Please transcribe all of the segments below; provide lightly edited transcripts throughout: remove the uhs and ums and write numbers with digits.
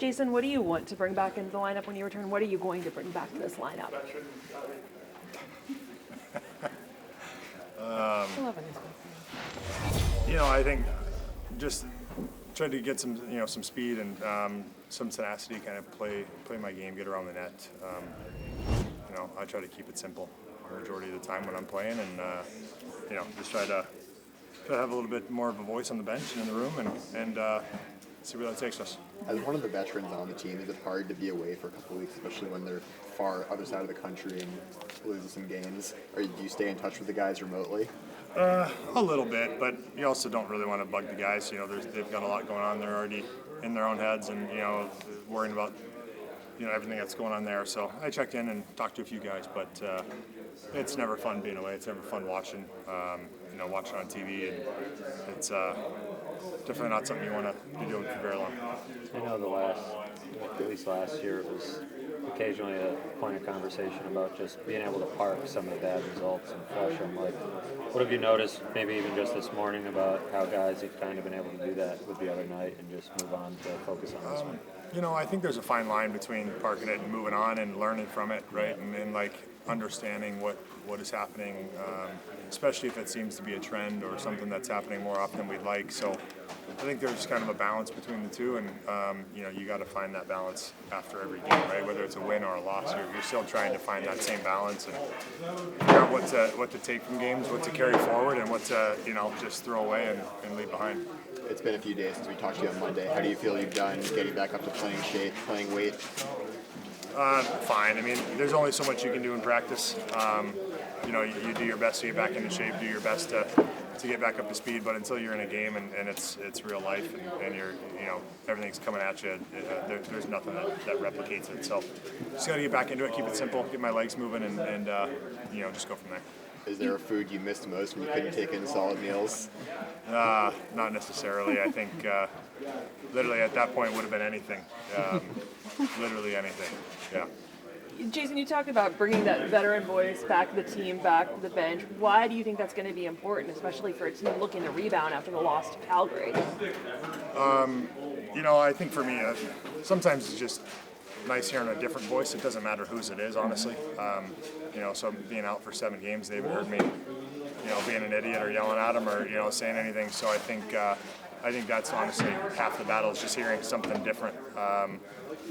Jason, what do you want to bring back into the lineup when you return? What are you going to bring back to this lineup? I think just try to get some speed and some tenacity, kind of play my game, get around the net. I try to keep it simple the majority of the time when I'm playing, and just try to have a little bit more of a voice on the bench and in the room, and see where that takes us. As one of the veterans on the team, is it hard to be away for a couple of weeks, especially when they're far other side of the country and losing some games? Or do you stay in touch with the guys remotely? A little bit, but you also don't really want to bug the guys. They've got a lot going on. They're already in their own heads and worrying about everything that's going on there. So I checked in and talked to a few guys, but it's never fun being away. It's never fun watching watching on TV, and it's definitely not something you want to be doing for very long. I know at least last year, it was occasionally a point of conversation about just being able to park some of the bad results and flush them. Like, what have you noticed, maybe even just this morning, about how guys have kind of been able to do that with the other night and just move on to focus on this one? I think there's a fine line between parking it and moving on and learning from it, right? And like understanding what is happening, especially if it seems to be a trend or something that's happening more often than we'd like. So I think there's kind of a balance between the two, and you got to find that balance after every game, right? Whether it's a win or a loss, you're still trying to find that same balance and figure out what to take from games, what to carry forward, and what to just throw away and leave behind. It's been a few days since we talked to you on Monday. How do you feel you've done getting back up to playing shape, playing weight? Fine. I mean, there's only so much you can do in practice. You do your best to get back into shape, do your best to get back up to speed, but until you're in a game and it's real life and you're everything's coming at you, there's nothing that replicates it. So just got to get back into it, keep it simple, get my legs moving, and just go from there. Is there a food you missed most when you couldn't take in solid meals? Not necessarily. I think literally at that point would have been anything. Literally anything. Yeah. Jason, you talked about bringing that veteran voice back to the team, back to the bench. Why do you think that's going to be important, especially for a team looking to rebound after the loss to Calgary? I think for me, sometimes it's just nice hearing a different voice. It doesn't matter whose it is, honestly. So being out for 7 games, they haven't heard me, being an idiot or yelling at them or saying anything. So I think that's honestly half the battle, is just hearing something different.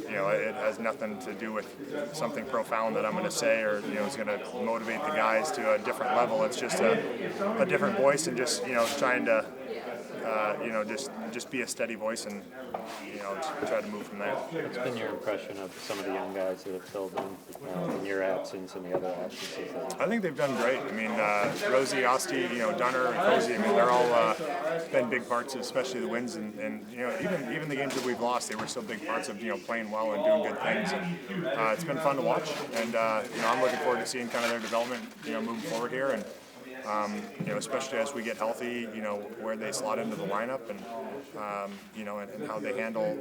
It has nothing to do with something profound that I'm going to say or is going to motivate the guys to a different level. It's just a different voice, and just trying to just be a steady voice and try to move from there. What's been your impression of some of the young guys that have filled in your absence and the other absences? I think they've done great. I mean, Rosie, Osti, Dunner, and Cozy, I mean, they're all been big parts, especially the wins, and even the games that we've lost, they were still big parts of playing well and doing good things. And it's been fun to watch, and I'm looking forward to seeing kind of their development, moving forward here, and especially as we get healthy, where they slot into the lineup, and and how they handle,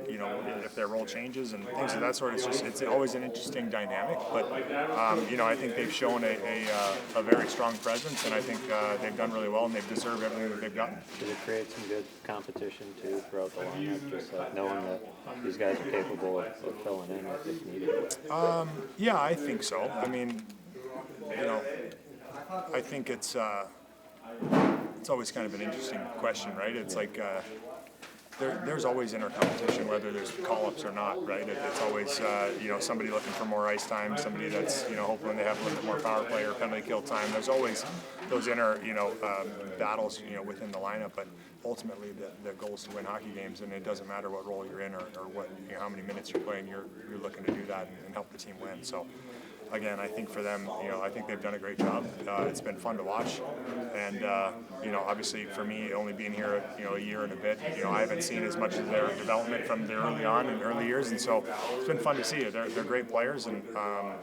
if their role changes and things of that sort. It's always an interesting dynamic, but I think they've shown a very strong presence, and I think they've done really well, and they've deserved everything that they've gotten. Does it create some good competition too throughout the lineup, just knowing that these guys are capable of filling in if needed? Yeah, I think so. I mean, I think it's always kind of an interesting question, right? It's like there's always inner competition, whether there's call-ups or not, right? It's always somebody looking for more ice time, somebody that's hoping they have a little bit more power play or penalty kill time. There's always those inner battles within the lineup, but ultimately the goal is to win hockey games, and it doesn't matter what role you're in or what how many minutes you're playing. You're looking to do that and help the team win. So. Again, I think for them, I think they've done a great job. It's been fun to watch, and obviously for me, only being here, a year and a bit, I haven't seen as much of their development from their early years, and so it's been fun to see it. They're great players, and I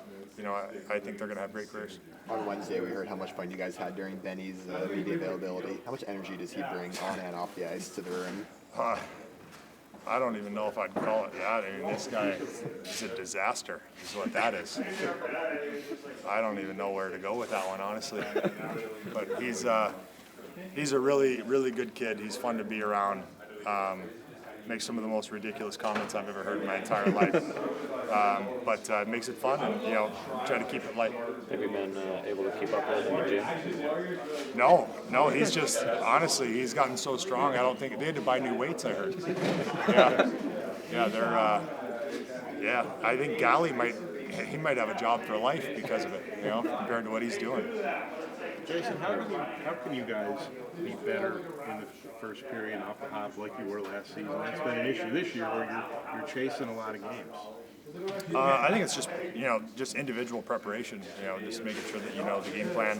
think they're going to have great careers. On Wednesday, we heard how much fun you guys had during Benny's media availability. How much energy does he bring on and off the ice to the room? I don't even know if I'd call it that. I mean, this guy is a disaster, is what that is. I don't even know where to go with that one, honestly. But he's a really, really good kid. He's fun to be around. makes some of the most ridiculous comments I've ever heard in my entire life. But it makes it fun, and try to keep it light. Have you been able to keep up with it in the gym? No, he's just honestly, he's gotten so strong. I don't think they had to buy new weights. I heard. Yeah, they're. Yeah, I think Galley might have a job for life because of it. Compared to what he's doing. Jason, how can you guys be better in the first period off the hop like you were last season? That's been an issue this year where you're chasing a lot of games. I think it's just individual preparation. Just making sure that you know the game plan,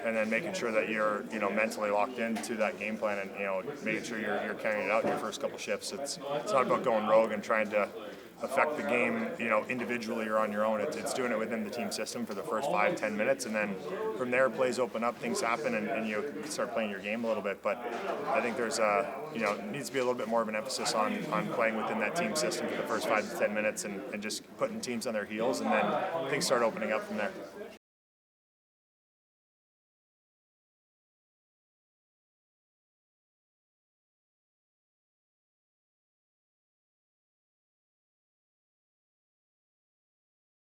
and then making sure that you're mentally locked into that game plan, and making sure you're carrying it out in your first couple shifts. It's not about going rogue and trying to affect the game, individually or on your own. It's doing it within the team system for the first 5-10 minutes, and then from there plays open up, things happen, and you start playing your game a little bit. But I think there's needs to be a little bit more of an emphasis on playing within that team system for the first 5 to 10 minutes, and just putting teams on their heels, and then things start opening up from there.